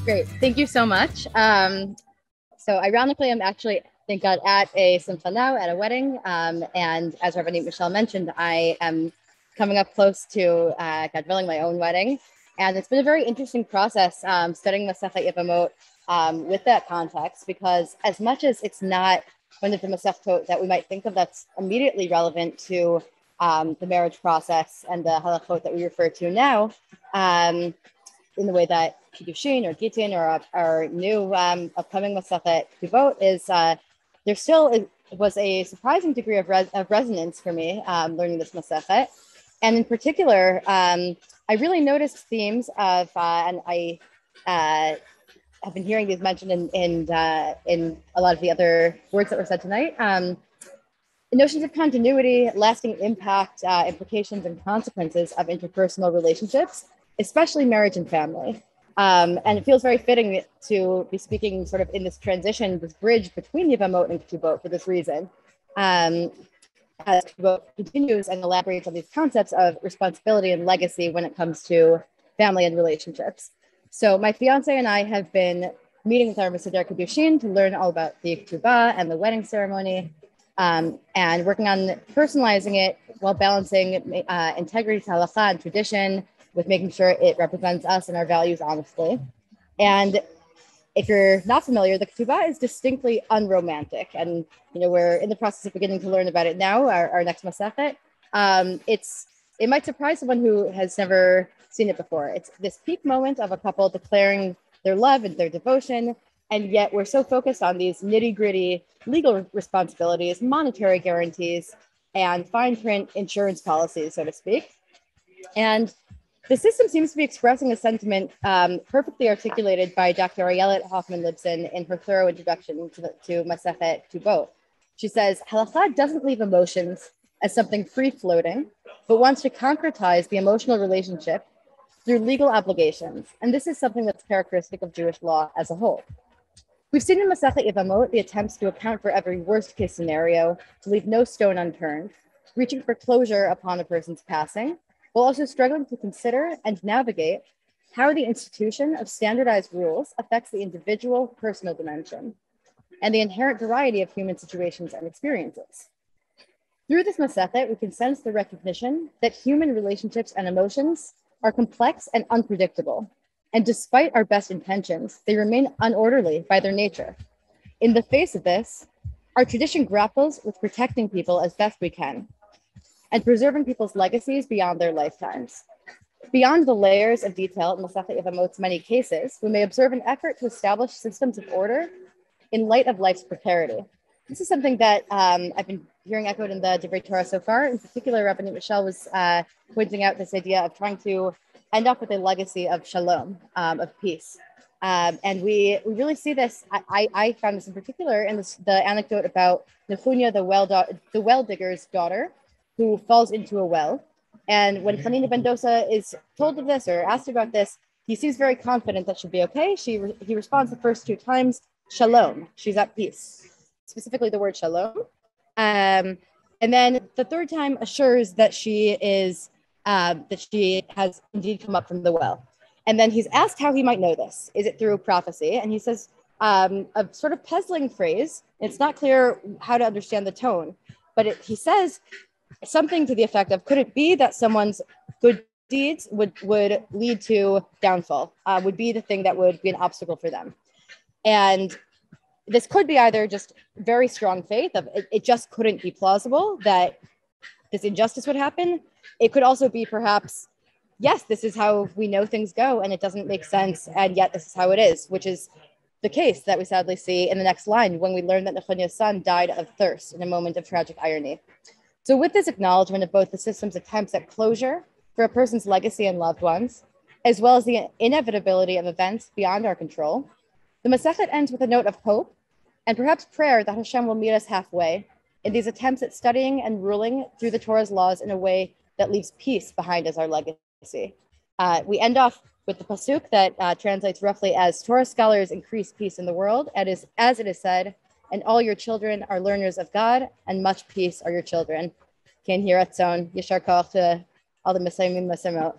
Great. Thank you so much. So ironically, I'm actually, thank God, at a simcha now, at a wedding. And as Rabbanit Michelle mentioned, I am coming up close to God willing, my own wedding. And it's been a very interesting process studying Masechet Yevamot with that context, because as much as it's not one of the Masechtot that we might think of that's immediately relevant to the marriage process and the halachot that we refer to now, in the way that Kiddushin or Gittin or our new upcoming Masechet Ketubot is, there still was a surprising degree of resonance for me learning this Masechet. And in particular, I really noticed themes of, and I have been hearing these mentioned in a lot of the other words that were said tonight. Notions of continuity, lasting impact, implications, and consequences of interpersonal relationships, especially marriage and family. And it feels very fitting to be speaking sort of in this transition, this bridge between Yevamot and Ketubot for this reason. As Ketubot continues and elaborates on these concepts of responsibility and legacy when it comes to family and relationships. So my fiance and I have been meeting with our Maseder Kiddushin to learn all about the Ketubah and the wedding ceremony, and working on personalizing it while balancing integrity to halakha and tradition with making sure it represents us and our values honestly. And if you're not familiar, the Ketubah is distinctly unromantic. And we're in the process of beginning to learn about it now, our next Masechet. It might surprise someone who has never seen it before. It's this peak moment of a couple declaring their love and their devotion, and yet we're so focused on these nitty-gritty legal responsibilities, monetary guarantees, and fine print insurance policies, so to speak. And the system seems to be expressing a sentiment perfectly articulated by Dr. Ayelet Hoffman-Libson in her thorough introduction to Masechet Ketubot. She says, halakha doesn't leave emotions as something free-floating, but wants to concretize the emotional relationship through legal obligations. And this is something that's characteristic of Jewish law as a whole. We've seen in Masechet Yevamot the attempts to account for every worst-case scenario, to leave no stone unturned, reaching for closure upon a person's passing, while also struggling to consider and navigate how the institution of standardized rules affects the individual personal dimension and the inherent variety of human situations and experiences. Through this Masechet, we can sense the recognition that human relationships and emotions are complex and unpredictable, and despite our best intentions, they remain unorderly by their nature. In the face of this, our tradition grapples with protecting people as best we can, and preserving people's legacies beyond their lifetimes. Beyond the layers of detail in Masechet Yevamot's many cases, we may observe an effort to establish systems of order in light of life's precarity. This is something that I've been hearing echoed in the Divrei Torah so far. In particular, Rabbanit Michelle was pointing out this idea of trying to end up with a legacy of shalom, of peace. And we really see this. I found this in particular in the anecdote about Nechunya, the well digger's daughter, who falls into a well. And when Hanina ben Dosa is told of this or asked about this, he seems very confident that she'll be okay. He responds the first two times, shalom, she's at peace. Specifically the word shalom. And then the third time assures that she has indeed come up from the well. And then he's asked how he might know this. Is it through prophecy? And he says a sort of puzzling phrase. It's not clear how to understand the tone, but he says something to the effect of, could it be that someone's good deeds would lead to downfall, would be the thing that would be an obstacle for them? And this could be either just very strong faith of it just couldn't be plausible that this injustice would happen. It could also be perhaps, yes, this is how we know things go and it doesn't make sense, and yet this is how it is, which is the case that we sadly see in the next line when we learn that Nechunya's son died of thirst in a moment of tragic irony. So with this acknowledgement of both the system's attempts at closure for a person's legacy and loved ones, as well as the inevitability of events beyond our control, the Masechet ends with a note of hope and perhaps prayer that Hashem will meet us halfway in these attempts at studying and ruling through the Torah's laws in a way that leaves peace behind as our legacy. We end off with the pasuk that translates roughly as, Torah scholars increase peace in the world, and as it is said, and all your children are learners of God, and much peace are your children. Ken Hiratzon, Yashar Koach to all the Mesayimim Mesamot.